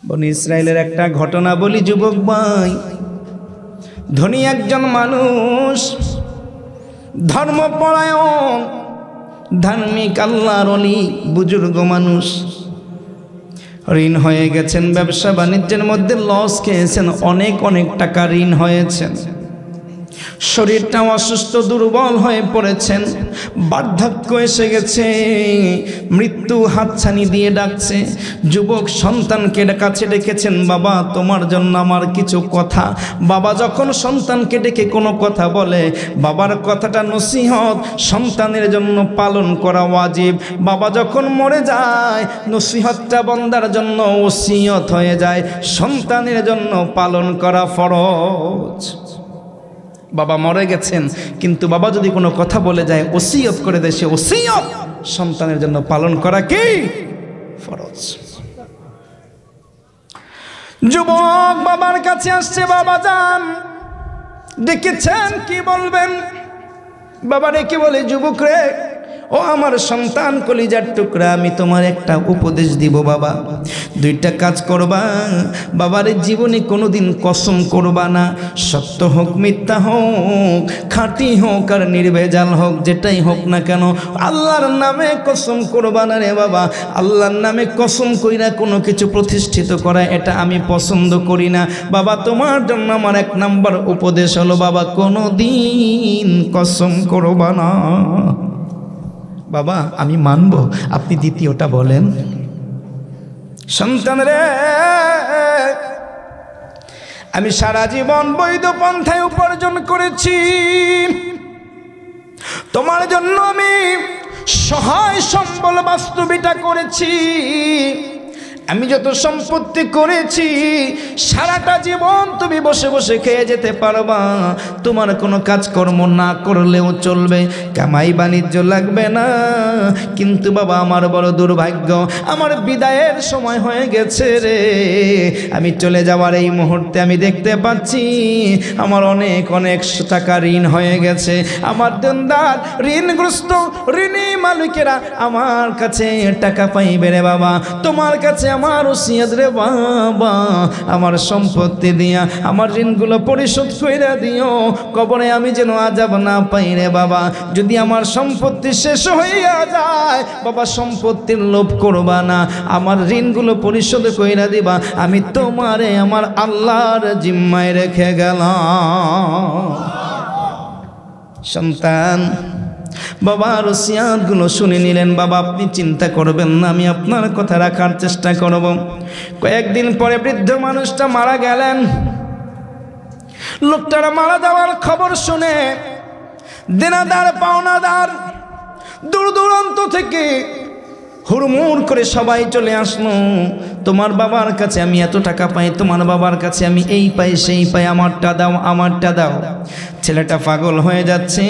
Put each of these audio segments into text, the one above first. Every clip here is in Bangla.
বনি ইসরায়েলের একটা ঘটনা বলি যুবক ভাই। ধনী একজন মানুষ, ধর্মপরায়ণ, ধার্মিক, আল্লাহর ওলি, বুজুর্গ মানুষ। ঋণ হয়ে গেছেন, ব্যবসা বাণিজ্যের মধ্যে লস খেয়েছেন, অনেক অনেক টাকা ঋণ হয়েছেন। শরীরটাও অসুস্থ, দুর্বল হয়ে পড়েছেন, বার্ধক্য এসে গেছে, মৃত্যু হাতছানি দিয়ে ডাকছে। যুবক সন্তানকে কাছে ডেকেছেন, বাবা তোমার জন্য আমার কিছু কথা। বাবা যখন সন্তানকে ডেকে কোনো কথা বলে, বাবার কথাটা নসিহত, সন্তানের জন্য পালন করা ওয়াজিব। বাবা যখন মরে যায়, নসিহতটা বান্দার জন্য ওসিয়ত হয়ে যায়, সন্তানের জন্য পালন করা ফরজ। বাবা মরে গেছেন, কিন্তু বাবা যদি কোনো কথা বলে যায়, ওসিয়ত করে দেয়, সে ওসিয়ত সন্তানের জন্য পালন করা কি ফরজ। যুবক বাবার কাছে আসছে, বাবা যান ডেকেছেন, কি বলবেন? বাবা ডেকে বলে, যুবক রে, ও আমার সন্তান, কলিজার টুকরা, আমি তোমার একটা উপদেশ দিব বাবা। দুইটা কাজ করবা। বাবার জীবনে কোনোদিন কসম করবা না, সত্য হোক মিথ্যা হোক, খাঁটি হোক আর নির্ভেজাল হোক, যেটাই হোক না কেন, আল্লাহর নামে কসম করবা না রে বাবা। আল্লাহর নামে কসম কইরা কোনো কিছু প্রতিষ্ঠিত করা, এটা আমি পছন্দ করি না বাবা। তোমার জন্য আমার 1 নম্বর উপদেশ হলো বাবা, কোনোদিন কসম করবা না। বাবা আমি মানব, আপনি দ্বিতীয়টা বলেন। সন্তান রে, আমি সারা জীবন বৈধ পন্থায় উপার্জন করেছি, তোমার জন্য আমি সহায় সম্বল বাস্তবিতা করেছি। আমি যত সম্পত্তি করেছি, সারাটা জীবন তুমি বসে বসে খেয়ে যেতে পারবা, তোমার কোনো কাজকর্ম না করলেও চলবে, কামাই বাণিজ্য লাগবে না। কিন্তু বাবা আমার বড় দুর্ভাগ্য, আমার বিদায়ের সময় হয়ে গেছে রে। আমি চলে যাওয়ার এই মুহূর্তে আমি দেখতে পাচ্ছি আমার অনেক অনেক টাকা ঋণ হয়ে গেছে। আমার দেনদার, ঋণগ্রস্ত, ঋণী মালিকেরা আমার কাছে টাকা পাইবে রে বাবা। তোমার কাছে আমার ওসিয়ত রে বাবা, আমার সম্পত্তি দিয়া আমার ঋণগুলো পরিশোধ কইরা দিও, কবরে আমি যেন আযাব না পাই রে বাবা। যদি আমার সম্পত্তি শেষ হইয়া যায় বাবা, সম্পত্তির লোভ করবা না, আমার ঋণগুলো পরিশোধ কইরা দিবা। আমি তোমারে আমার আল্লাহর জিম্মায় রেখে গেলাম। সন্তান বাবার ওসিয়াতগুলো শুনে নিলেন। বাবা আপনি চিন্তা করবেন না, আমি আপনার কথা রাখার চেষ্টা করব। কয়েকদিন পরে বৃদ্ধ মানুষটা মারা গেলেন। লোকটারা মারা যাওয়ার খবর শুনে দেনাদার পাওনাদার দূর দূরান্ত থেকে হুড়মুড় করে সবাই চলে আসলো। তোমার বাবার কাছে আমি এত টাকা পাই, তোমার বাবার কাছে আমি এই পাই সেই পাই, আমারটা দাও আমারটা দাও। ছেলেটা পাগল হয়ে যাচ্ছে,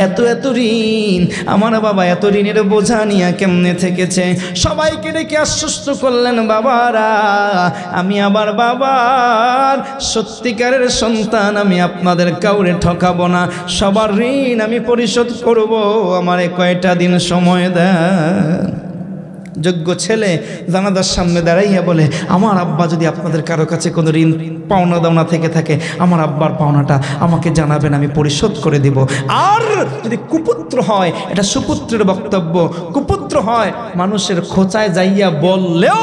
এত এত ঋণ, আমার বাবা এত ঋণের বোঝা নিয়ে কেমনে থেকেছে। সবাইকে ডেকে আশ্বস্ত করলেন, বাবারা আমি আবার বাবার সত্যিকারের সন্তান, আমি আপনাদের কাউরে ঠকাবো না, সবার ঋণ আমি পরিশোধ করব, আমারে কয়টা দিন সময় দেন। যোগ্য ছেলে জানাজার সামনে দাঁড়াইয়া বলে, আমার আব্বা যদি আপনাদের কারো কাছে কোনো ঋণ পাওনা দাওনা থেকে থাকে, আমার আব্বার পাওনাটা আমাকে জানাবেন, আমি পরিশোধ করে দিব। আর যদি কুপুত্র হয়, এটা সুপুত্রের বক্তব্য, কুপুত্র হয় মানুষের খোঁচায় যাইয়া বললেও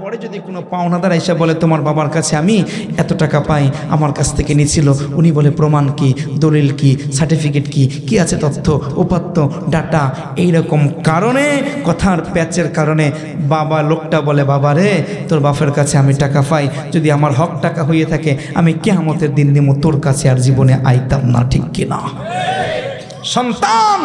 পরে যদি কোনো পাওনাদার এসে বলে তোমার বাবার কাছে আমি এত টাকা পাই, আমার কাছ থেকে নিছিল, উনি বলে প্রমাণ কি, দলিল কি, সার্টিফিকেট কি, কি আছে তথ্য উপাত্ত ডাটা, এইরকম কারণে কথার প্যাচের কারণে বাবা লোকটা বলে, বাবা রে তোর বাপের কাছে আমি টাকা পাই, যদি আমার হক টাকা হয়ে থাকে আমি কিয়ামতের দিন দিব, তোর কাছে আর জীবনে আইতাম না, ঠিক কিনা? সন্তান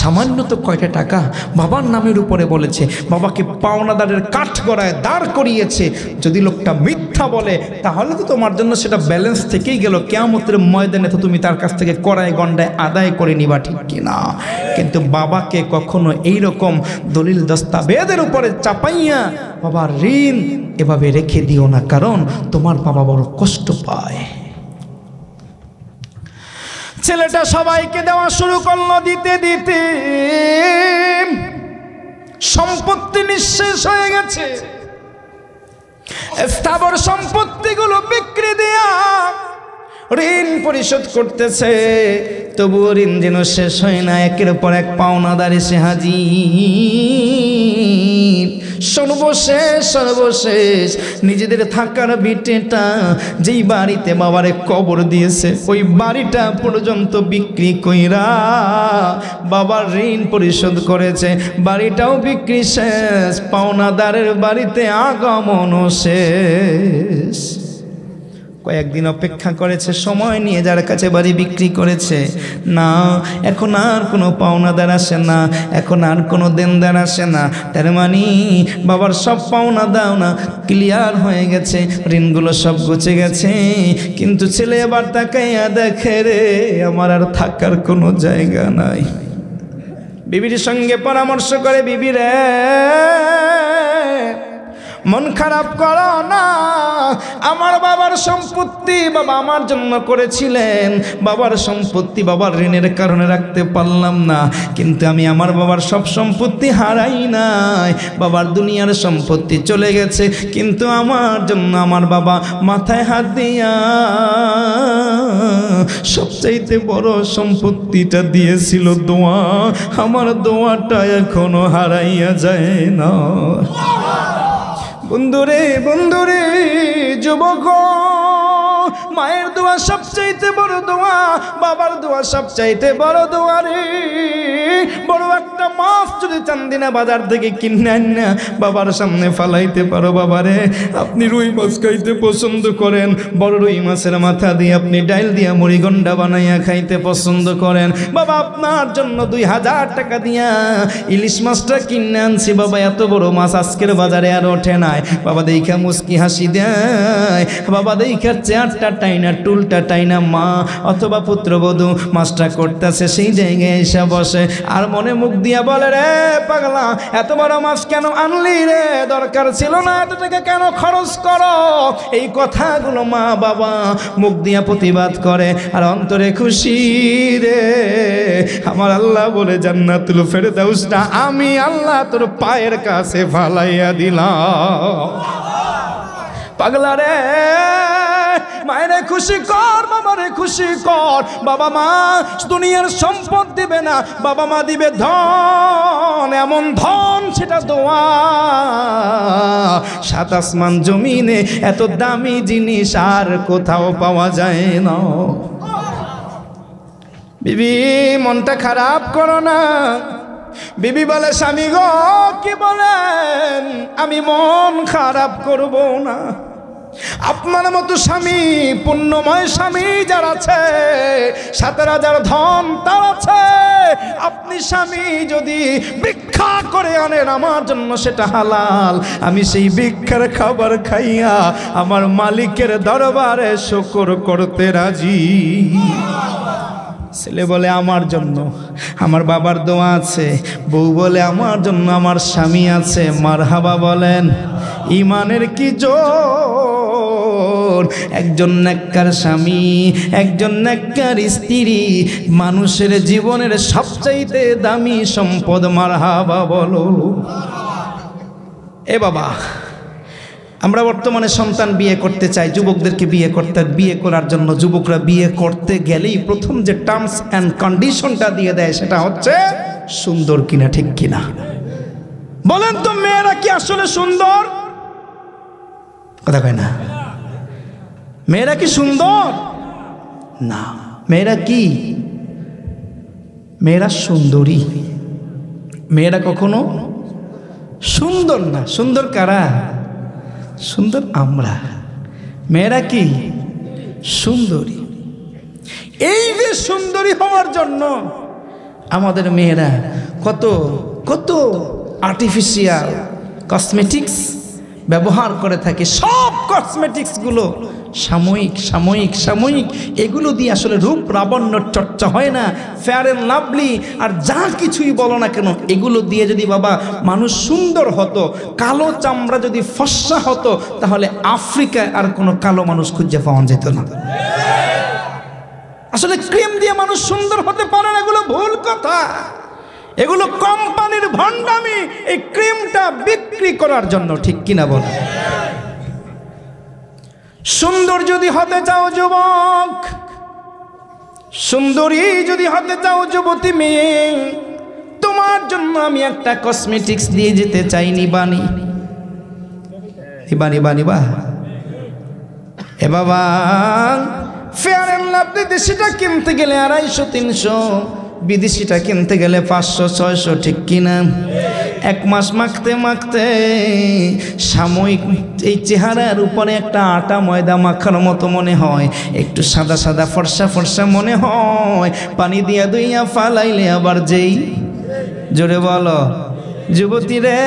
সামান্য তো কয়টা টাকা বাবার নামের উপরে বলেছে, বাবাকে পাওনাদারের কাঠ গড়ায় দাঁড় করিয়েছে। যদি লোকটা মিথ্যা বলে তাহলে তো তোমার জন্য সেটা ব্যালেন্স থেকেই গেল, কিয়ামতের ময়দানে তো তুমি তার কাছ থেকে কড়ায় গন্ডায় আদায় করে নিবা, ঠিক কিনা? কিন্তু বাবাকে কখনো এইরকম দলিল দস্তাবেজের উপরে চাপাইয়া বাবার ঋণ এভাবে রেখে দিও না, কারণ তোমার বাবা বড় কষ্ট পায়। ছেলেটা সবাইকে দেওয়া শুরু করলো, দিতে দিতে সম্পত্তি নিঃশেষ হয়ে গেছে। স্থাবর সম্পত্তিগুলো বিক্রি দিয়া ঋণ পরিশোধ করতেছে, তবুও ঋণ যেন শেষ হয় না। একের পর এক পাওনাদার এসে হাজির। সর্বশেষ নিজেদের থাকার ভিটেটা যেই বাড়িতে বাবারে কবর দিয়েছে ওই বাড়িটা পর্যন্ত বিক্রি কইরা বাবার ঋণ পরিশোধ করেছে। বাড়িটাও বিক্রি শেষ, পাওনাদারের বাড়িতে আগমনও শেষ। কয়েকদিন অপেক্ষা করেছে, সময় নিয়ে যার কাছে বাড়ি বিক্রি করেছে, না এখন আর কোনো পাওনাদার আসে না, এখন আর কোনো দেনদার আসে না। তার মানে বাবার সব পাওনা দাওনা ক্লিয়ার হয়ে গেছে, ঋণগুলো সব গুছে গেছে। কিন্তু ছেলে এবার তাকাইয়া দেখে রে আমার আর থাকার কোনো জায়গা নাই। বিবির সঙ্গে পরামর্শ করে, বিবি রে মন খারাপ করো না, আমার বাবার সম্পত্তি বাবা আমার জন্য করেছিলেন, বাবার সম্পত্তি বাবার ঋণের কারণে রাখতে পারলাম না, কিন্তু আমি আমার বাবার সব সম্পত্তি হারাই নাই। বাবার দুনিয়ার সম্পত্তি চলে গেছে, কিন্তু আমার জন্য আমার বাবা মাথায় হাত দিয়া সবচাইতে বড় সম্পত্তিটা দিয়েছিল দোয়া, আমার দোয়াটা এখনো হারাইয়া যায় না। বন্ধুরে যুবক, মায়ের দোয়া সবচাইতে বড় দোয়া, বাবার দোয়া সবচাইতে বড় দোয়া রে। বড় একটা মাছ যদি চান্দিনা বাজার থেকে কিনে না বাবার সামনে ফালাইতে পারো, বাবারে আপনি রুই মাছ খাইতে পছন্দ করেন, বড় রুই মাছের মাথা দিয়ে আপনি ডাইল দিয়া মুড়িগন্ডা বানাইয়া খাইতে পছন্দ করেন, বাবা আপনার জন্য 2000 টাকা দিয়া ইলিশ মাছটা কিনে আনছি, বাবা এত বড় মাছ আজকের বাজারে আর ওঠে নাই। বাবা দেখা মুস্কি হাসি দেয়, বাবা দেখা চেয়ারটা টাইনা টুলটা টাইনা মা অথবা পুত্রবধূ মাছটা করতেছে সেই জায়গায় এসে বসে, আর মনে মুখ দিয়া বলে রে পাগলা এত বড় মাছ কেন আনলি রে, দরকার ছিল না এত টাকা কেন খরচ করো। এই কথাগুলো মা বাবা মুখ দিয়া প্রতিবাদ করে, আর অন্তরে খুশি রে আমার আল্লাহ বলে জান্নাতুল ফেরদাউসটা আমি আল্লাহ তোর পায়ের কাছে ফালাইয়া দিলাম। পাগলা রে মায়েরে খুশি কর, বাবারে খুশি কর। বাবা মা দুনিয়ার সম্পদ দিবে না, বাবা মা দিবে ধন, এমন ধন সেটা দোয়া। সাত আসমান জমিনে এত দামি জিনিস আর কোথাও পাওয়া যায় না। বিবি মনটা খারাপ করো না। বিবি বলে স্বামী গো কি বলেন, আমি মন খারাপ করব না। আপনার মতো স্বামী পুণ্যময় স্বামী যার আছে 17,000 ধন তার আছে, আপনি স্বামী যদি ভিক্ষা করে আনেন আমার জন্য সেটা হালাল, আমি সেই ভিক্ষার খাবার খাইয়া আমার মালিকের দরবারে শুকর করতে রাজি। ছেলে বলে আমার জন্য আমার বাবার দোয়া আছে, বউ বলে আমার জন্য আমার স্বামী আছে। মারহাবা বলেন। ইমানের কি জোর, একজন নেককার স্বামী একজন নেককার স্ত্রী মানুষের জীবনের সবচাইতে দামি সম্পদ। মারহাবা বলো। এ বাবা আমরা বর্তমানে সন্তান বিয়ে করতে চাই, যুবকদেরকে বিয়ে করার জন্য যুবকরা বিয়ে করতে গেলেই প্রথম যে টার্মস অ্যান্ড কন্ডিশনটা দিয়ে দেয় সেটা হচ্ছে সুন্দর কিনা, ঠিক কিনা বলেন তো? মেয়েরা কি আসলে সুন্দর? কথা কয় না। মেয়েরা কি সুন্দর? না। মেয়েরা কি? মেয়েরা সুন্দরী। মেয়েরা কখনো সুন্দর না। সুন্দর কারা? সুন্দর আমরা। মেয়েরা কি? সুন্দরী। এই যে সুন্দরী হওয়ার জন্য আমাদের মেয়েরা কত কত আর্টিফিশিয়াল কসমেটিক্স ব্যবহার করে থাকে। সব কসমেটিক্সগুলো সাময়িক সাময়িক সাময়িক, এগুলো দিয়ে আসলে রূপ লাবণ্য চর্চা হয় না। ফেয়ার অ্যান্ড লাভলি আর যা কিছুই বলো না কেন, এগুলো দিয়ে যদি বাবা মানুষ সুন্দর হতো, কালো চামড়া যদি ফর্সা হতো, তাহলে আফ্রিকায় আর কোনো কালো মানুষ খুঁজে পাওয়া যেত না। আসলে ক্রিম দিয়ে মানুষ সুন্দর হতে পারে না, এগুলো ভুল কথা। এগুলো কোম্পানির ভণ্ডামি, এই ক্রিমটা বিক্রি করার জন্য, ঠিক কিনা বল? সুন্দর যদি হতে চাও যুবক, সুন্দরী যদি হতে চাও যুবতী মেয়ে, তোমার জন্য আমি একটা কসমেটিক্স দিয়ে যেতে চাই। নিবানি নিবা নিবা নিবা এ বাবা, ফেয়ার অ্যান্ড লাভলি দেশিটা কিনতে গেলে 250-300, বিদেশিটা কিনতে গেলে 500-600, ঠিক কিনা? এক মাস মাখতে মাখতে সাময়িক এই চেহারার উপরে একটা আটা ময়দা মাখার মতো মনে হয়, একটু সাদা সাদা ফর্সা ফর্সা মনে হয়। পানি দিয়া দুইয়া ফালাইলে আবার যেই, জোরে বলো যুবতী রে,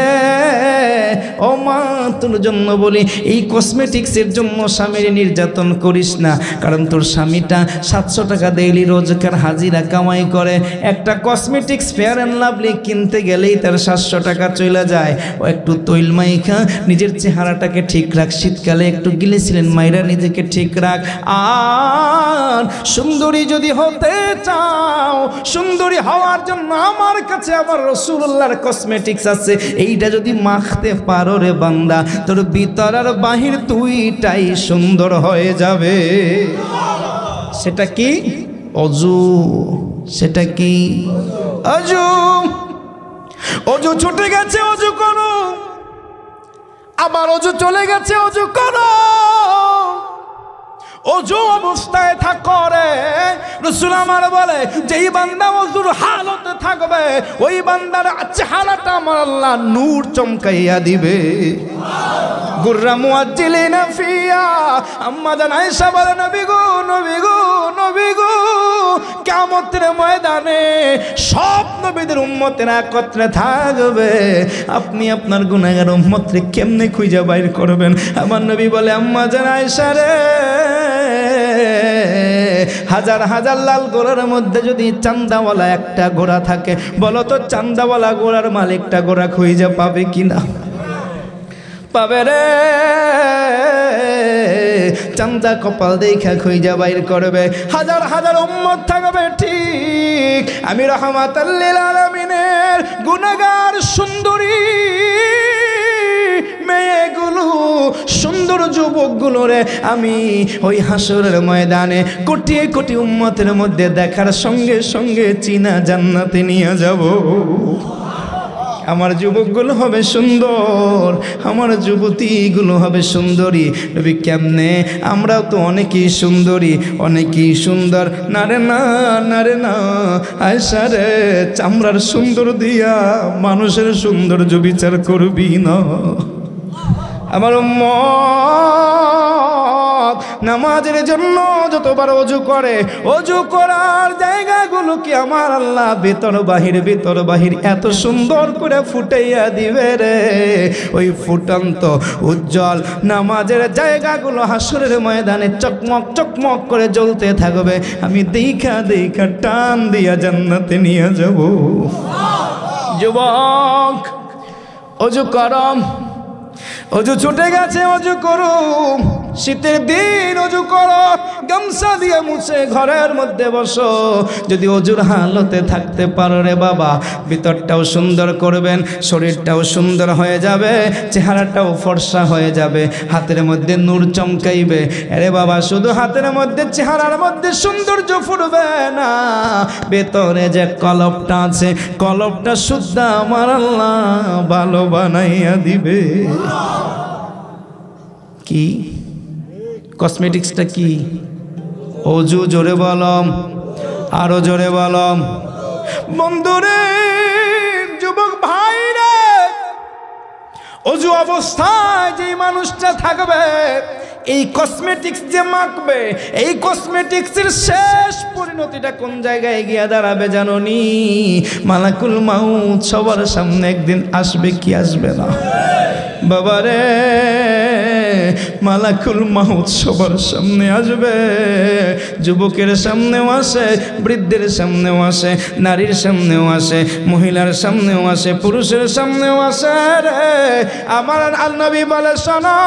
ও মা তোর জন্য বলি, এই কসমেটিক্সের জন্য স্বামীর নির্যাতন করিস না। কারণ তোর স্বামীটা 700 টাকা ডেইলি রোজগার হাজিরা কামাই করে, একটা কসমেটিক্স ফেয়ার অ্যান্ড লাভলি কিনতে গেলেই তার 700 টাকা চলে যায়। ও একটু তৈল মাইখা নিজের চেহারাটাকে ঠিক রাখ, শীতকালে একটু গ্লিসারিন মাইরা নিজেকে ঠিক রাখ। আর সুন্দরী যদি হতে চাও, সুন্দরী হওয়ার জন্য আমার কাছে আবার রাসূলুল্লাহর কসমেটিক্স আছে, এইটা যদি মাখতে পারো রে বান্দা, তোর ভিতর আর বাহির দুইটাই সুন্দর হয়ে যাবে। সেটা কি? অজু। সেটা কি? অজু। অজু ছুটে গেছে, অজু করো। আবার অজু চলে গেছে, অজু করো। অজু অবস্থায় থাকো রে, রাসূল আমার বলে যেই বান্দা অজুর হালতে থাকবে ওই বান্দার চেহারাটা আমার আল্লাহ নূর চমকাইয়া দিবে। গুররা মুআজ্জিলিনা ফিয়া, আম্মা জান আয়েশা বলে নবী গো নবী গো নবী গো, কিয়ামতের ময়দানে সব নবীদের উম্মতেরা একত্রে থাকবে, আপনি আপনার গুনাহগার উম্মতকে কেমনে খুঁজে বাইর করবেন? আমার নবী বলে আম্মা জান আয়েশা রে, হাজার হাজার লাল ঘোড়ার মধ্যে যদি চান্দাওয়ালা একটা ঘোড়া থাকে, বলো তো চান্দাওয়ালা ঘোড়ার মালিকটা ঘোড়া খুঁজে পাবে কিনা? পাবে রে, চান্দা কপাল দেখা খুঁজা বাইর করবে। হাজার হাজার উম্মত থাকবে ঠিক, আমি রাহমাতাল লিল আলামিনের গুনাহগার সুন্দরী মেয়েগুলো, সুন্দর যুবকগুলো রে আমি ওই হাসরের ময়দানে কোটি কোটি উম্মতের মধ্যে দেখার সঙ্গে সঙ্গে চীনা জান্নাতে নিয়ে যাব। আমার যুবকগুলো হবে সুন্দর, আমার যুবতীগুলো হবে সুন্দরী। নবী কেমনে? আমরাও তো অনেকেই সুন্দরী, অনেকেই সুন্দর। না রে না, না রে না আয়েশা রে, চামড়ার সুন্দর দিয়া মানুষের সৌন্দর্য বিচার করবি না। আমার উম্মত নামাজের জন্য যতবার অজু করে, অজু করার জায়গাগুলো কি আমার আল্লাহ ভিতর বাহির এত সুন্দর করে ফুটাইয়া দিবে রে। ওই ফুটন্ত উজ্জ্বল নামাজের জায়গাগুলো হাসরের ময়দানে চকমক চকমক করে জ্বলতে থাকবে। আমি দেখা দেখা টান দিয়া জান্নাতে নিয়ে যাব। যুবক অজু করম, অজু ছুটে গেছে, অজু করো। শীতের দিন অজু করো, গামছা দিয়ে মুছে ঘরের মধ্যে বসো। যদি অজুর হালতে থাকতে পারো রে বাবা, ভিতরটাও সুন্দর করবেন, শরীরটাও সুন্দর হয়ে যাবে, চেহারাটাও ফর্সা হয়ে যাবে, হাতের মধ্যে নূর চমকাইবে। আরে বাবা, শুধু হাতের মধ্যে চেহারার মধ্যে সৌন্দর্য ফুটবে না, ভেতরে যে কলবটা আছে, কলবটা শুদ্ধ আমার আল্লাহ ভালো বানাইয়া দিবে। কি কসমেটিক্সটা কি? অজু। জোরে বলম, আরো জোরে বলম। বন্ধুরে, যুবক ভাই রে, অজু অবস্থায় যে মানুষটা থাকবে, এই কসমেটিক্স যে মাখবে, এই কসমেটিক্সের শেষ পরিণতিটা কোন জায়গায় গিয়ে দাঁড়াবে জানোনি? মালাকুল মাউত সবার সামনে একদিন আসবে কি আসবে না? বাবারে, মালাকুল মাউত সবার সামনে আসবে। যুবকের সামনেও আসে, বৃদ্ধের সামনেও আসে, নারীর সামনেও আসে, মহিলার সামনেও আসে, পুরুষের সামনেও আসে রে। আমার নবী বলে শোনো,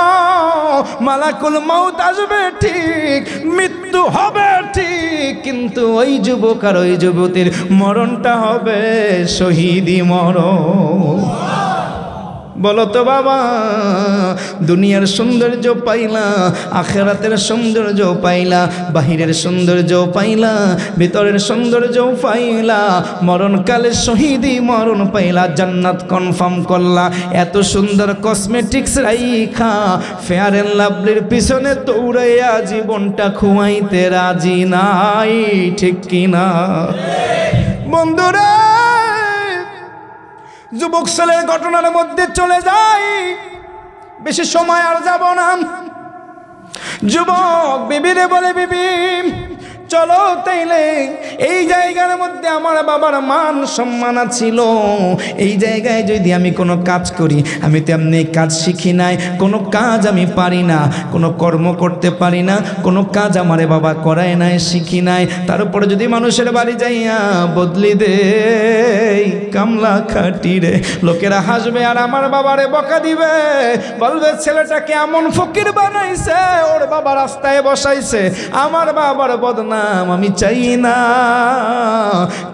মালাকুল মাউত আসবে ঠিক, মৃত্যু হবে ঠিক, কিন্তু ওই যুবক আর ওই যুবতীর মরণটা হবে শহীদি মরণ। বলো তো বাবা, দুনিয়ার সৌন্দর্য পাইলা, আখেরাতের সৌন্দর্য পাইলা, বাহিরের সৌন্দর্য পাইলা, ভিতরের সৌন্দর্য পাইলা, মরণকালে শহীদি মরণ পাইলা, জান্নাত কনফার্ম করলা, এত সুন্দর কসমেটিক্স রাইখা ফেয়ার এন্ড লাভলির পিছনে দৌড়াইয়া জীবনটা খুয়াইতে রাজি নাই, ঠিক কিনা? বন্ধুরা, যুবক ছেলের ঘটনার মধ্যে চলে যাই, বেশি সময় আর যাব না। যুবক বিবিরে বলে, বিবি চলো তাইলে এই জায়গার মধ্যে আমার বাবার মান সম্মান ছিল, এই জায়গায় যদি আমি কোনো কাজ করি, আমি তেমনি কাজ শিখি নাই, কোনো কাজ আমি পারি না, কোনো কর্ম করতে পারি না, কোনো কাজ আমারে বাবা করায় নাই, শিখি নাই, তার উপরে যদি মানুষের বাড়ি যাইয়া বদলি দে কামলা খাটি রে, লোকেরা হাসবে আর আমার বাবারে বকা দিবে, বলবে ছেলেটাকে এমন ফকির বানাইছে, ওর বাবা রাস্তায় বসাইছে, আমার বাবার বদনাম আমি চাই না।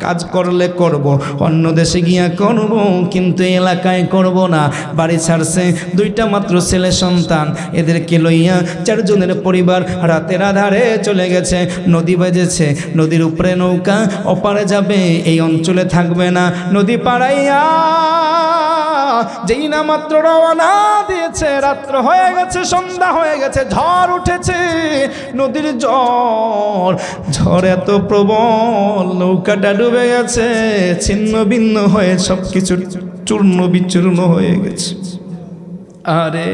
কাজ করলে করব, অন্য দেশে গিয়া করব, কিন্তু এলাকায় করব না। বাড়ি ছাড়ছে, দুইটা মাত্র ছেলে সন্তান, এদেরকে লইয়া চারজনের পরিবার রাতের আধারে চলে গেছে। নদী বেজেছে, নদীর উপরে নৌকা, ওপারে যাবে, এই অঞ্চলে থাকবে না। নদী পাড়াইয়া যেই না মাত্র রওনা দিয়েছে, রাত্র হয়ে গেছে, সন্ধ্যা হয়ে গেছে, ঝড় উঠেছে, নদীর ঝড় এত প্রবল, নৌকাটা ডুবে গেছে, ছিন্ন ভিন্ন হয়ে সবকিছু চূর্ণ বিচূর্ণ হয়ে গেছে। আরে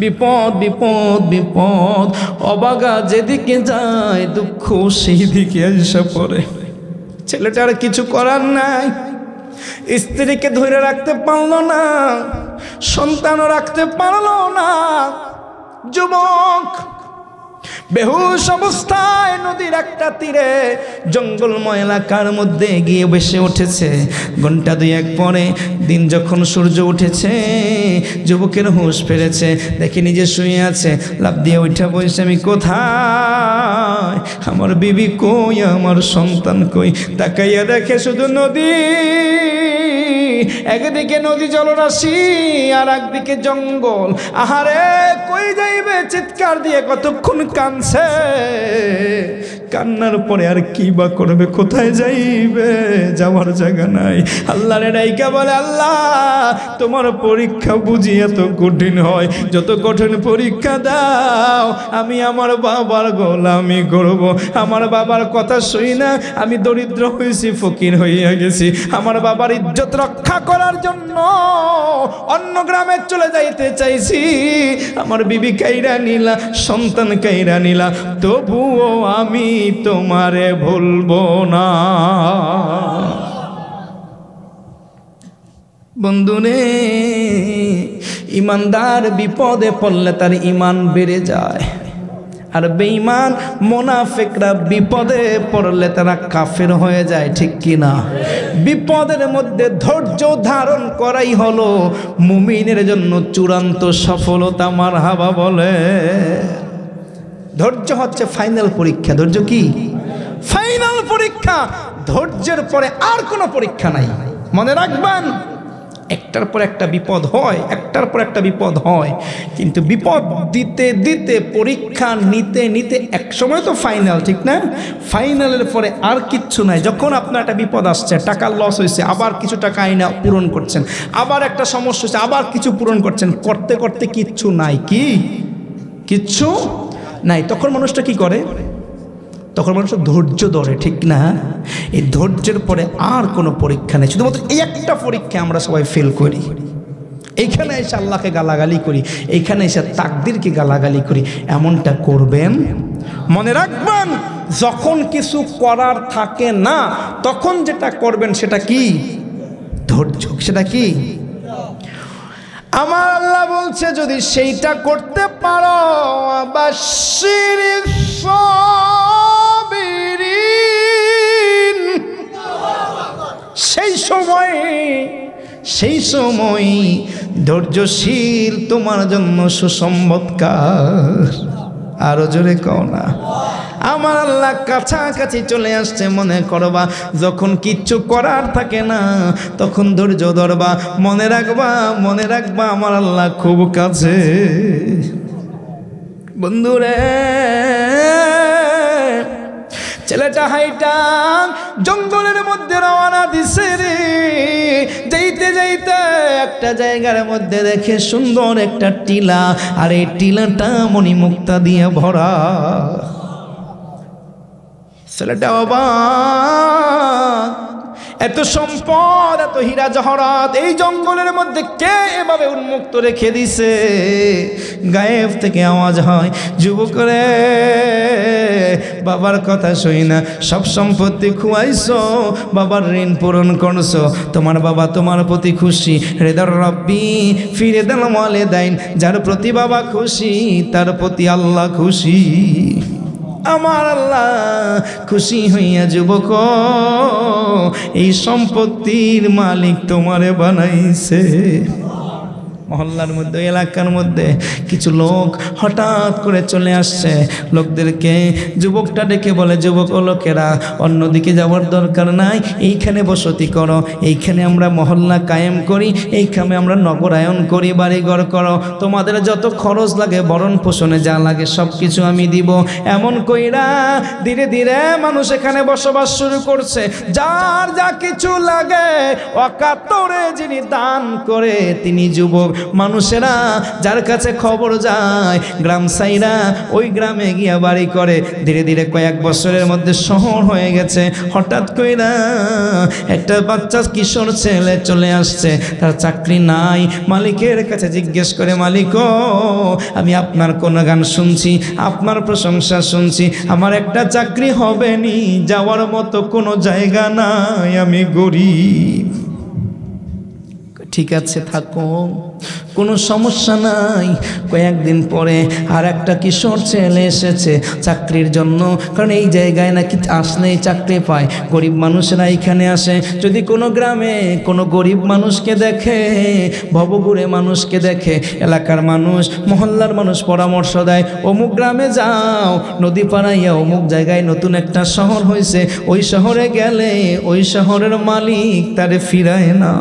বিপদ বিপদ বিপদ, অবাগা যেদিকে যায় দুঃখ সেই দিকে এসে পড়ে। ছেলেটার কিছু করার নাই, স্ত্রীকে ধরে রাখতে পারলো না, সন্তানও রাখতে পারলো না। যুবক বেহুশ অবস্থায় নদীর একটা তীরে জঙ্গলময় এলাকার মধ্যে গিয়ে বসে উঠেছে। ঘন্টা দুয়েক পরে, দিন যখন সূর্য উঠেছে, যুবকের হুঁশ ফেরেছে, দেখে নিজে শুয়ে আছে, লাফ দিয়ে উঠে বসে, আমি কোথায়, আমার বিবি কই, আমার সন্তান কই? তাকাইয়া দেখে শুধু নদী, একদিকে নদী জলরাশি আর একদিকে জঙ্গল। আহারে কই যাইবে, চিৎকার দিয়ে কতক্ষণ কানছে, কান্নার পরে আর কি বা করবে, কোথায় যাইবে, যাওয়ার জায়গা নাই। আল্লাহরে ডাইকা বলে, আল্লাহ তোমার পরীক্ষা বুঝি এত কঠিন হয়, যত কঠিন পরীক্ষা দাও, আমি আমার বাবার গোলামি করব। আমার বাবার কথা শুই না আমি দরিদ্র হয়েছি, ফকির হইয়া গেছি, আমার বাবার ইজ্জত রক্ষা করার জন্য অন্য গ্রামে চলে যাইতে চাইছি, আমার বিবি কাইরা নিলা, সন্তান কাইরা নিলা, তবুও আমি তোমারে ভুলবো না। বন্ধুরে, ইমানদার বিপদে পড়লে তার ইমান বেড়ে যায়, আর বেঈমান মুনাফিকরা বিপদে পড়লে তারা কাফের হয়ে যায়, ঠিক কিনা? বিপদের মধ্যে ধৈর্য ধারণ করাই হলো মুমিনের জন্য চূড়ান্ত সফলতা। মারহাবা বলে। ধৈর্য হচ্ছে ফাইনাল পরীক্ষা। ধৈর্য কি? ফাইনাল পরীক্ষা। ধৈর্যের পরে আর কোনো পরীক্ষা নাই। মনে রাখবেন, একটার পর একটা বিপদ হয়, একটার পর একটা বিপদ হয়, কিন্তু বিপদ দিতে দিতে, পরীক্ষা নিতে নিতে এক সময় তো ফাইনাল, ঠিক না? ফাইনালের পরে আর কিচ্ছু নাই। যখন আপনার একটা বিপদ আসছে, টাকার লস হয়েছে, আবার কিছু টাকা আইনা পূরণ করছেন, আবার একটা সমস্যা হচ্ছে, আবার কিছু পূরণ করছেন, করতে করতে কিচ্ছু নাই। কি কিচ্ছু নাই, তখন মানুষটা কি করে? তখন মানুষ ধৈর্য ধরে, ঠিক না? এই ধৈর্যের পরে আর কোনো পরীক্ষা নেই, শুধুমাত্র এই একটা পরীক্ষা আমরা সবাই ফেল করি। এইখানে এসে আল্লাহকে গালাগালি করি, এইখানে এসে তাকদিরকে গালাগালি করি। এমনটা করবেন। মনে রাখবেন, যখন কিছু করার থাকে না, তখন যেটা করবেন সেটা কি? ধৈর্য। সেটা কি? আমার আল্লাহ বলছে, যদি সেইটা করতে পারো, বাশিরিস সাবিরিন, সেই সময় ধৈর্যশীল তোমার জন্য সুসংবাদকার। আরো জোরে কও না, আমার আল্লাহ কাছাকাছি চলে আসছে। মনে করবা যখন কিচ্ছু করার থাকে না তখন ধৈর্য ধরবা, মনে রাখবা আমার আল্লাহ খুব কাছে। বন্ধুরে, ছেলেটা হাইটা জঙ্গলের মধ্যে রওনা দিছে রে। যাইতে যাইতে একটা জায়গার মধ্যে দেখে সুন্দর একটা টিলা, আর এই টিলাটা মণিমুক্তা দিয়ে ভরা। ছেলেটা অবাক, এত সম্পদ, এত হীরা জহরাত এই জঙ্গলের মধ্যে কে এভাবে উন্মুক্ত রেখে দিছে? গায়েব থেকে আওয়াজ হয়, যুবক রে, বাবার কথা শুই না, সব সম্পত্তি খুয়াইছো, বাবার ঋণ পূরণ করছো, তোমার বাবা তোমার প্রতি খুশি। রেদার রব্বি ফিরে দেন ওয়ালিদাইন, যার প্রতি বাবা খুশি তার প্রতি আল্লাহ খুশি। আমার আল্লাহ খুশি হইয়া যুবক এই সম্পত্তির মালিক তোমারে বানাইছে। মহল্লার মধ্যে, এলাকার মধ্যে কিছু লোক হঠাৎ করে চলে আসছে। লোকদেরকে যুবকটা ডেকে বলে, যুবক ও লোকেরা, অন্যদিকে যাওয়ার দরকার নাই, এইখানে বসতি করো, এইখানে আমরা মহল্লা কায়েম করি, এইখানে আমরা নগরায়ন করি, বাড়িঘর করো, তোমাদের যত খরচ লাগে, ভরণ পোষণে যা লাগে সব কিছু আমি দিব। এমন কইরা ধীরে ধীরে মানুষ এখানে বসবাস শুরু করছে। যার যা কিছু লাগে অকাতরে যিনি দান করে তিনি যুবক। মানুষেরা যার কাছে খবর যায় গ্রাম সাইরা ওই গ্রামে গিয়া বাড়ি করে। ধীরে ধীরে কয়েক বছরের মধ্যে শহর হয়ে গেছে। হঠাৎ কইরা একটা বাচ্চা কিশোর ছেলে চলে আসছে, তার চাকরি নাই। মালিকের কাছে জিজ্ঞেস করে, মালিক আমি আপনার কোন গান শুনছি, আপনার প্রশংসা শুনছি, আমার একটা চাকরি হবে নি, যাওয়ার মতো কোনো জায়গা নাই, আমি গরিব। ঠিক আছে থাকো, কোনো সমস্যা নাই। কয়েকদিন পরে আর একটা কিশোর ছেলে এসেছে চাকরির জন্য, কারণ এই জায়গায় নাকি আসলেই চাকরি পায়। গরিব মানুষেরা এখানে আসে। যদি কোনো গ্রামে কোনো গরিব মানুষকে দেখে, ভবঘুরে মানুষকে দেখে, এলাকার মানুষ, মহল্লার মানুষ পরামর্শ দেয়, অমুক গ্রামে যাও, নদী পাড়াইয়া অমুক জায়গায় নতুন একটা শহর হয়েছে, ওই শহরে গেলে ওই শহরের মালিক তারে ফিরায় না।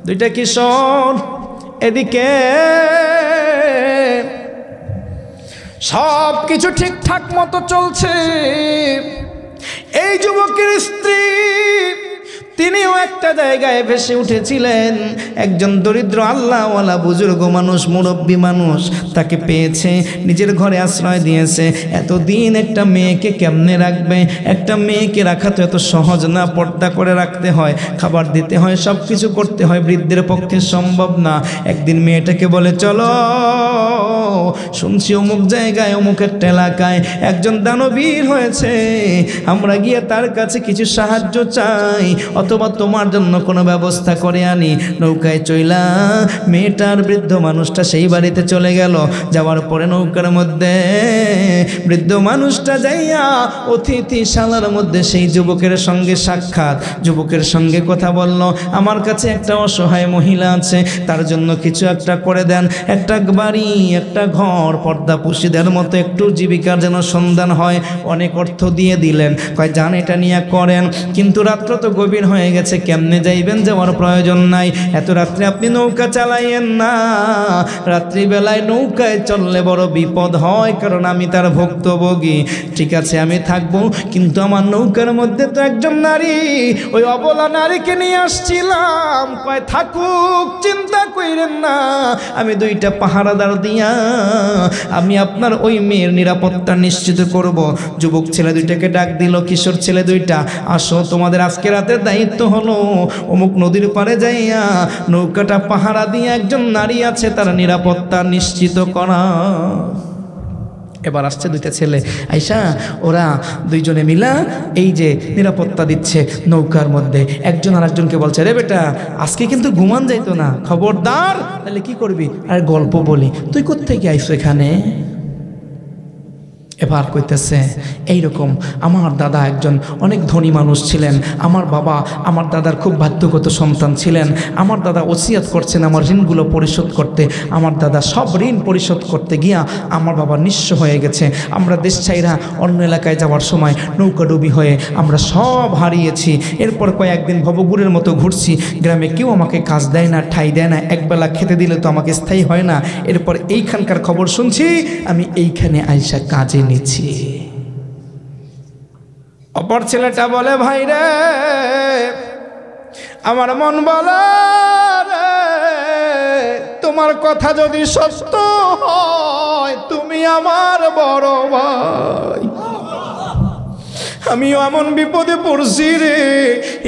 দুইটা কিশোর এদিকে সব কিছু ঠিকঠাক মতো চলছে। এই যুবকের স্ত্রী তিনিও একটা জায়গায় ভেসে উঠেছিলেন। একজন দরিদ্র আল্লাহওয়ালা বুজুর্গ মানুষ, মুরব্বী মানুষ তাকে পেয়েছে, নিজের ঘরে আশ্রয় দিয়েছে। এতদিন একটা মেয়েকে কেমনে রাখবে? একটা মেয়েকে রাখা তো এত সহজ না, পর্দা করে রাখতে হয়, খাবার দিতে হয়, সব কিছু করতে হয়, বৃদ্ধের পক্ষে সম্ভব না। একদিন মেয়েটাকে বলে, চলো, শুনছি অমুক জায়গায় অমুক একটা এলাকায় একজন দানবীর হয়েছে, আমরা গিয়ে তার কাছে কিছু সাহায্য চাই, অথবা তোমার জন্য কোনো ব্যবস্থা করে আনি। নৌকায় চইলা মেয়েটার বৃদ্ধ মানুষটা সেই বাড়িতে চলে গেল। যাওয়ার পরে নৌকার মধ্যে বৃদ্ধ মানুষটা যাইয়া অতিথিশালার মধ্যে সেই যুবকের সঙ্গে সাক্ষাৎ, যুবকের সঙ্গে কথা বলল, আমার কাছে একটা অসহায় মহিলা আছে, তার জন্য কিছু একটা করে দেন, একটা বাড়ি, একটা ঘর, পর্দা পুশিদের মতো একটু জীবিকার যেন সন্ধান হয়। অনেক অর্থ দিয়ে দিলেন, কয় যান এটা নিয়ে করেন, কিন্তু রাত্র তো গভীর হয়ে গেছে, কেমনে যাইবেন? যাওয়ার প্রয়োজন নাই, এত রাত্রে আপনি নৌকা চালাইয়েন না, রাত্রিবেলায় নৌকায় চললে বড় বিপদ হয়, কারণ আমি তার ভুক্তভোগী। ঠিক আছে আমি থাকবো, কিন্তু আমার নৌকার মধ্যে তো একজন নারী, ওই অবলা নারীকে নিয়ে আসছিলাম। কয় থাকুক, চিন্তা কইরেন না, আমি দুইটা পাহারাদার দিয়া আমি আপনার ওই মেয়ের নিরাপত্তা নিশ্চিত করব। যুবক ছেলে দুইটাকে ডাক দিল, কিশোর ছেলে দুইটা, আসো, তোমাদের আজকে রাতের দায়িত্ব হলো অমুক নদীর পাড়ে যাইয়া নৌকাটা পাহারা দিয়ে একজন নারী আছে তার নিরাপত্তা নিশ্চিত করা। এবার আসছে দুইটা ছেলে আইসা, ওরা দুইজনে মিলা এই যে নিরাপত্তা দিচ্ছে নৌকার মধ্যে। একজন আর একজনকে বলছে, রে বেটা, আজকে কিন্তু ঘুমান যাইতো না, খবরদার। তাহলে কি করবি? আর গল্প বলি, তুই কোত্থেকে আইসো এখানে? এবার কইতেছে এইরকম আমার দাদা একজন অনেক ধনী মানুষ ছিলেন, আমার বাবা আমার দাদার খুব ভাগ্যগত সন্তান ছিলেন। আমার দাদা ওসিয়াত করছেন আমার ঋণগুলো পরিশোধ করতে। আমার দাদা সব ঋণ পরিশোধ করতে গিয়া আমার বাবা নিঃস্ব হয়ে গেছে। আমরা দেশ ছাইরা অন্য এলাকায় যাওয়ার সময় নৌকাডুবি হয়ে আমরা সব হারিয়েছি। এরপর কয়েকদিন ভবগুরের মতো ঘুরছি, গ্রামে কেউ আমাকে কাজ দেয় না, ঠাই দেয় না, একবেলা খেতে দিলে তো আমাকে স্থায়ী হয় না। এরপর এইখানকার খবর শুনছি, আমি এইখানে আইসা কাজে নিচ্ছি। অপর ছেলেটা বলে, ভাই রে আমার মন বলে রে, তোমার কথা যদি সত্য হয় তুমি আমার বড় ভাই, আমিও এমন বিপদে পড়ছি রে,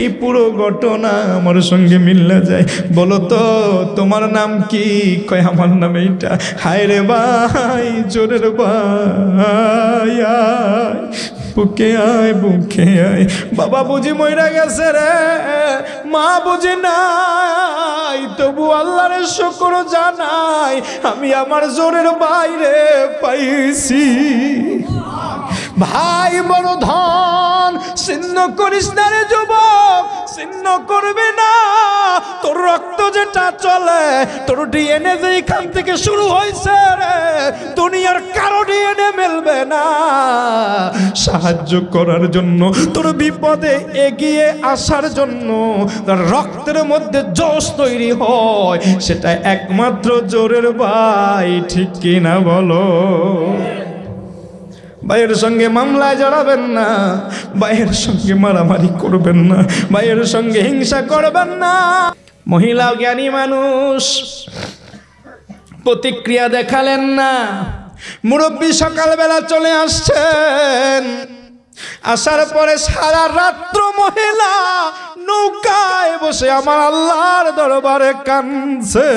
এই পুরো ঘটনা আমার সঙ্গে মিল্লা যায়। বলো তো তোমার নাম কি? কয় আমার নাম এইটা। হায় রে ভাই, জোরের ভাই, বুকে আয় বুকে আয়। বাবা বুঝি মইরা গেছে রে, মা বুঝি নাই, তবু আল্লাহর শুকর জানাই আমি আমার জোরের বাইরে পাইছি। ভাই বড় ধন, ছিন্ন করিস না রে যুবক, ছিন্ন করবি না। তোর রক্ত যেটা চলে, তোর ডিএনএ যেখান থেকে শুরু হয়েছে রে, দুনিয়ার কারো ডিএনএ মেলবে না। সাহায্য করার জন্য, তোর বিপদে এগিয়ে আসার জন্য তার রক্তের মধ্যে জোশ তৈরি হয়, সেটা একমাত্র জোরের ভাই। ঠিক কিনা বলো? ভাইয়ের সঙ্গে মামলায় জড়াবেন না, ভাইয়ের সঙ্গে মারামারি করবেন না, ভাইয়ের সঙ্গে হিংসা করবেন না। মহিলা জ্ঞানী মানুষ, প্রতিক্রিয়া দেখালেন না। মুরব্বী সকালবেলা চলে আসছেন, আসার পরে সারা রাত্র মহিলা নৌকায় বসে আমার আল্লাহর দরবারে কাঁদছে।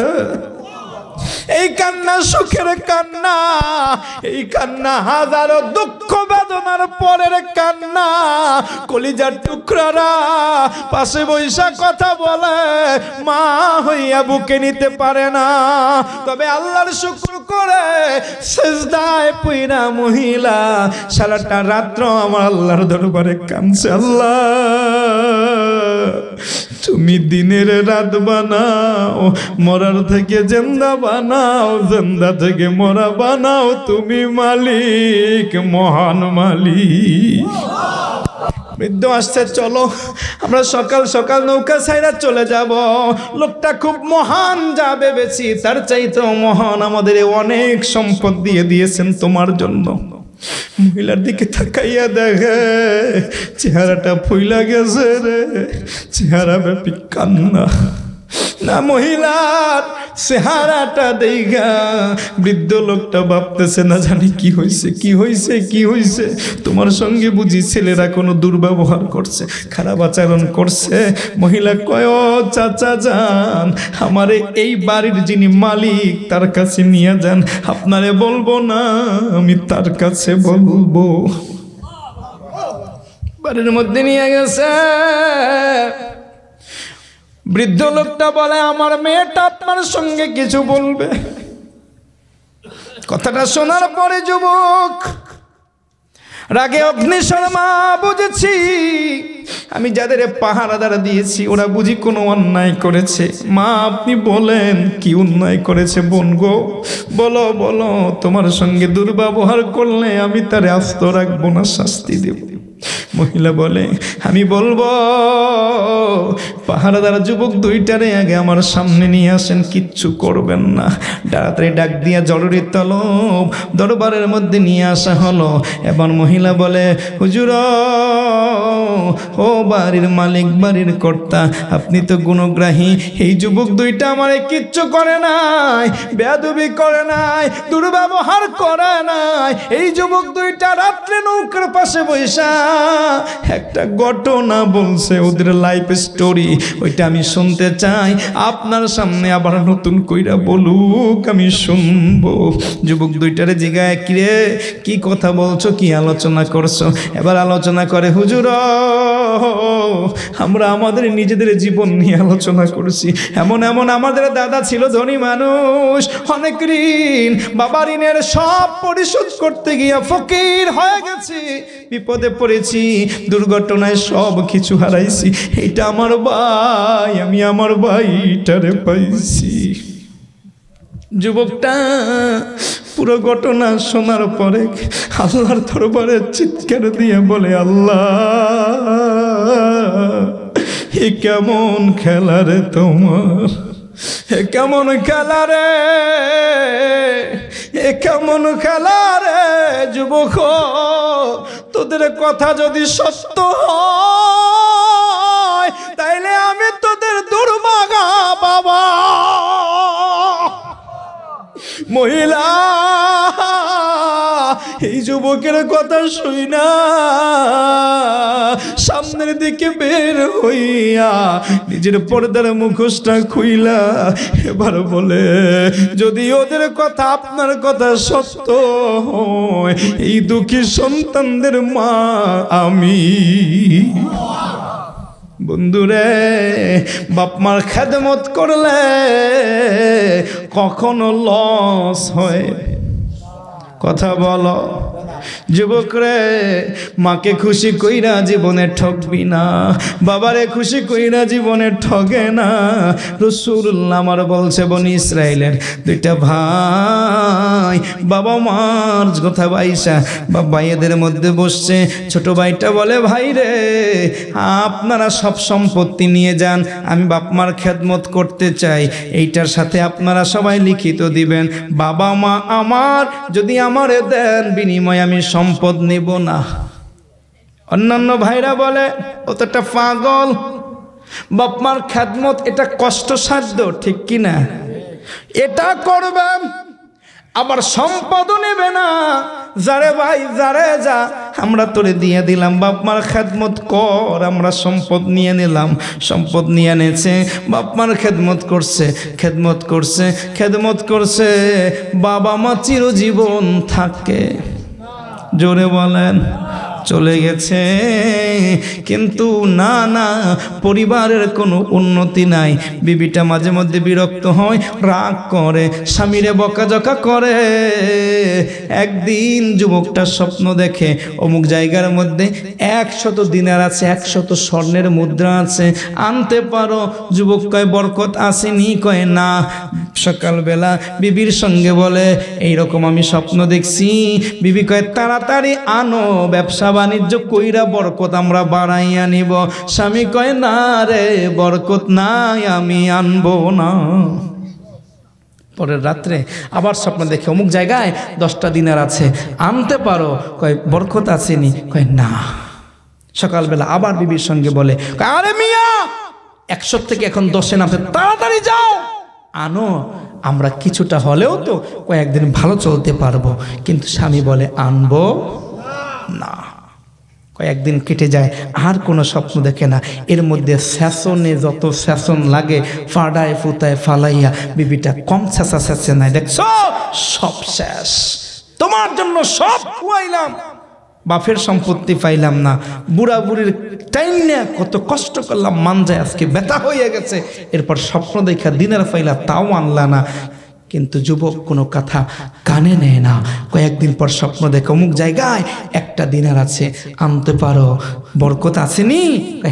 এই কান্না সুখের কান্না, এই কান্না হাজারো দুঃখ বেদনার পরের কান্না। কলিজার টুকরারা পাশে বৈশা কথা বলে, মা হইয়া বুকে নিতে পারে না, তবে আল্লাহর শুকর করে সিজদায় পইরা মহিলা সারাটা রাত্র আমার আল্লাহর দরবারে কাঁদছে। আল্লাহ তুমি দিনের রাত বানাও, মরার থেকে জিন্দা বানাও, জিন্দা থেকে মরা বানাও, তুমি মালিক, মহান মালিক। বৃদ্ধ আসছে, চলো আমরা সকাল সকাল নৌকা ছাইরা চলে যাব। লোকটা খুব মহান, যা ভেবেছি তার চাইতেও মহান, আমাদের অনেক সম্পদ দিয়ে দিয়েছেন তোমার জন্য। মহিলার দিকে তাকাইয়া দেখে চেহারাটা ফুইলা গেছে রে, চেহারা ব্যাপী কান্না। না মহিলার চেহারাটা দেখা বৃদ্ধ লোকটা ভাবতেছে, না জানি কি হয়েছে কি হয়েছে কি হয়েছে। তোমার সঙ্গে বুঝি ছেলেরা কোনো দুর্ব্যবহার করছে, খারাপ আচরণ করছে। মহিলা কয়, ও চাচা যান, আমারে এই বাড়ির যিনি মালিক তার কাছে নিয়ে যান, আপনারে বলবো না, আমি তার কাছে বলবো। বাড়ির মধ্যে নিয়ে গেছে। বৃদ্ধ লোকটা বলে, আমার মেয়েটা আপনার সঙ্গে কিছু বলবে। কথাটা শোনার পরে যুবক রাগে অগ্নিশর্মা, বুঝেছি আমি যাদের পাহারাদার দিয়েছি ওরা বুঝি কোনো অন্যায় করেছে। মা আপনি বলেন কি অন্যায় করেছে? বোন গো বলো বলো, তোমার সঙ্গে দুর্ব্যবহার করলে আমি তারে আস্ত রাখবো না, শাস্তি দেব। মহিলা বলে, আমি বলবো। পাহারাদার যুবক দুইটারে আগে আমার সামনে নিয়ে আসেন, কিচ্ছু করবেন না। তাড়াতাড়ি ডাক দিয়া জরুরি তলব দরবারের মধ্যে নিয়ে আসা হলো। এবার মহিলা বলে, হুজুর ও বাড়ির মালিক, বাড়ির কর্তা, আপনি তো গুণগ্রাহী। এই যুবক দুইটা আমারে কিচ্ছু করে নাই, বেয়াদবি করে নাই, দুর্ব্যবহার করে নাই। এই যুবক দুইটা রাত্রে নৌকার পাশে বৈশা একটা ঘটনা বলছে, ওদের লাইফ স্টোরি, ওইটা আমি শুনতে চাই। আপনার সামনে আবার নতুন কইরা বলুক, আমি শুনবো। যুবক দুইটারে জিগায়, কিরে কি কথা বলছো, কি আলোচনা করছো? এবার আলোচনা করে, হুজুর আমরা আমাদের নিজেদের জীবন নিয়ে আলোচনা করছি। এমন এমন আমাদের দাদা ছিল ধনী মানুষ, অনেক ঋণ, বাবা ঋণের সব পরিশোধ করতে গিয়ে ফকির হয়ে গেছি, বিপদে পড়েছি, দুর্ঘটনায় সব কিছু হারাইছি। এটা আমার ভাই, আমি আমার ভাইটারে পাইছি। যুবকটা পুরো ঘটনা শোনার পরে আল্লাহর দরবারে চিৎকার দিয়ে বলে, আল্লাহ এ কেমন খেলা রে তোমার, এ কেমন খেলা রে, এ কেমন খেলা রে যুবক, তোদের কথা যদি সত্য হয় তাইলে আমি তোদের দুর্ভাগা বাবা। মহিলা এই যুবকের কথা শুই না সামনের দিকে বের হইয়া নিজের পর্দার মুখোশটা খুইলা এবার বলে, যদি ওদের কথা আপনার কথা সত্য হয়, এই দুঃখী সন্তানদের মা আমি। বন্ধুরে, বাপ মার খেদমত করলে কখনো লস হয়? কথা বলো যুবক রে, মাকে খুশি কইরা জীবনে ঠকবি না, বাবারে খুশি কইরা জীবনে ঠগে না। রাসূলুল্লাহ আমার বলছে, বনি ইসরাইলের দুইটা ভাই বাবা মার কথা বাইসা বাবা এদের মধ্যে বসছে। ছোট ভাইটা বলে, ভাই রে আপনারা সব সম্পত্তি নিয়ে যান, আমি বাপ মার খেদমত করতে চাই, এইটার সাথে আপনারা সবাই লিখিত দিবেন, বাবা মা আমার যদি আমারে দেন বিনিময়ে আমি সম্পদ নেব না। অন্যান্য ভাইরা বলে, ও তো একটা পাগল, বাপ মার খেদমত এটা কষ্টসাধ্য, ঠিক কিনা? এটা করবে আবার সম্পদও নেবে না, যারে ভাই যারে যা আমরা তোরে দিয়ে দিলাম, বাপ মার খেদমত কর, আমরা সম্পদ নিয়ে নিলাম। সম্পদ নিয়ে এনেছে, বাপ মার খেদমত করছে, খেদমত করছে, খেদমত করছে, বাবা মা চিরজীবন থাকে। জোরে বলেন, চলে গেছে, কিন্তু না না পরিবারের কোনো উন্নতি নাই। বিবিটা মাঝে মধ্যে বিরক্ত হয়, রাগ করে, স্বামীরে বকাঝকা করে। একদিন যুবকটা স্বপ্ন দেখে অমুক জায়গার মধ্যে 100 দিনার আছে, 100 স্বর্ণের মুদ্রা আছে, আনতে পারো? যুবক কয়, বরকত আসেনি? কয় না। সকালবেলা বিবির সঙ্গে বলে, এইরকম আমি স্বপ্ন দেখছি। বিবি কয়, তাড়াতাড়ি আনো, ব্যবসা বাণিজ্য কইরা বরকত আমরা বাড়াইয়া নিব। স্বামী কয়, না রে বরকত নাই, আমি আনবো না। পরের রাত্রে আবার স্বপ্ন দেখে অমুক জায়গায় 10টা দিনার আছে, আনতে পারো? কয় বরকত আসেনি? কয় না। সকালবেলা আবার বিবির সঙ্গে বলে, আরে মিয়া 100 থেকে এখন 10-এ নামছে, তাড়াতাড়ি যাও আনো, আমরা কিছুটা হলেও তো কয়েকদিন ভালো চলতে পারবো। কিন্তু স্বামী বলে, আনবো না। কয়েকদিন কেটে যায়, আর কোনো স্বপ্ন দেখে না। এর মধ্যে স্যাসনে যত স্যাসন লাগে ফাড়ায় ফুতায় ফালাইয়া বিবিটা কম স্যাঁচা স্যাঁচে নাই, দেখছো সব শেষ, তোমার জন্য সব খুয়াইলাম, বাপের সম্পত্তি পাইলাম না, বুড়া বুড়ির টাইম নিয়ে কত কষ্ট করলাম, মান যায় আজকে ব্যথা হয়ে গেছে। এরপর স্বপ্ন দেখা দিনের পাইলা, তাও আনলা না। কিন্তু যুবক কোনো কথা কানে নেয় না। কয়েকদিন পর স্বপ্ন দেখে অমুক জায়গায় 1টা দিনার আছে, আনতে পারো? বরকত আসেনি?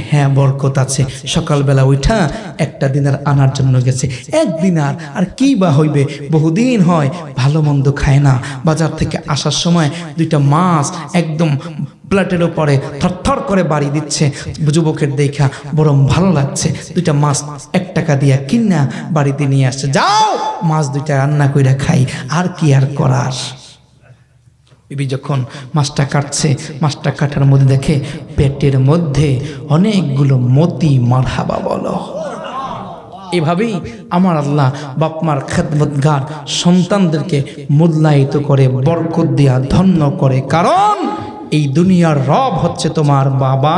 হ্যাঁ বরকত আছে। সকালবেলা উঠা 1টা দিনার আনার জন্য গেছে। 1 দিনার আর কি বা হইবে, বহুদিন হয় ভালো মন্দ খায় না। বাজার থেকে আসার সময় 2টা মাছ একদম প্লেটের উপরে থরথর করে বাড়ি দিচ্ছে। যুবকের দেখা বরং ভালো লাগছে, 2টা মাছ 1 টাকা দিয়া কিনা বাড়িতে নিয়ে আসছে। যাও মাছ 2টা রান্না কইরা খাই, আর কি আর করার। বিবি যখন মাছটা কাটছে, মাছটা কাটার মধ্যে দেখে পেটের মধ্যে অনেকগুলো মতি। মারহাবা বলো। এভাবেই আমার আল্লাহ বাপমার খেদমতগার সন্তানদেরকে মূল্যায়িত করে, বরকত দিয়া ধন্য করে। কারণ এই দুনিয়ার রব হচ্ছে তোমার বাবা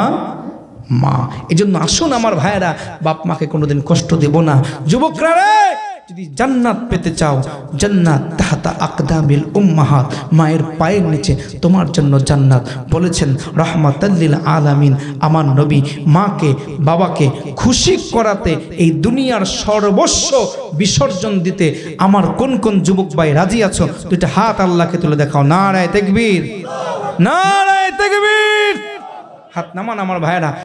মা। এই জন্য আসুন আমার ভাইয়েরা, বাপ মাকে কোনোদিন কষ্ট দেব না। যুবকরা রে, যদি জান্নাত পেতে চাও, জান্নাত তাহতা আকদামিল উম্মাহাত, মায়ের পায়ের নিচে তোমার জন্য জান্নাত। বলেছেন রাহমাতাল লিল আলামিন, আমার নবী মাকে বাবাকে খুশি করাতে এই দুনিয়ার সর্বস্ব বিসর্জন দিতে আমার কোন কোন যুবক ভাই রাজি আছো? দুইটা হাত আল্লাহকে তুলে দেখাও। নারায়ে তাকবীর, নারায়ে তাকবীর। হাত নামান আমার ভাইয়েরা।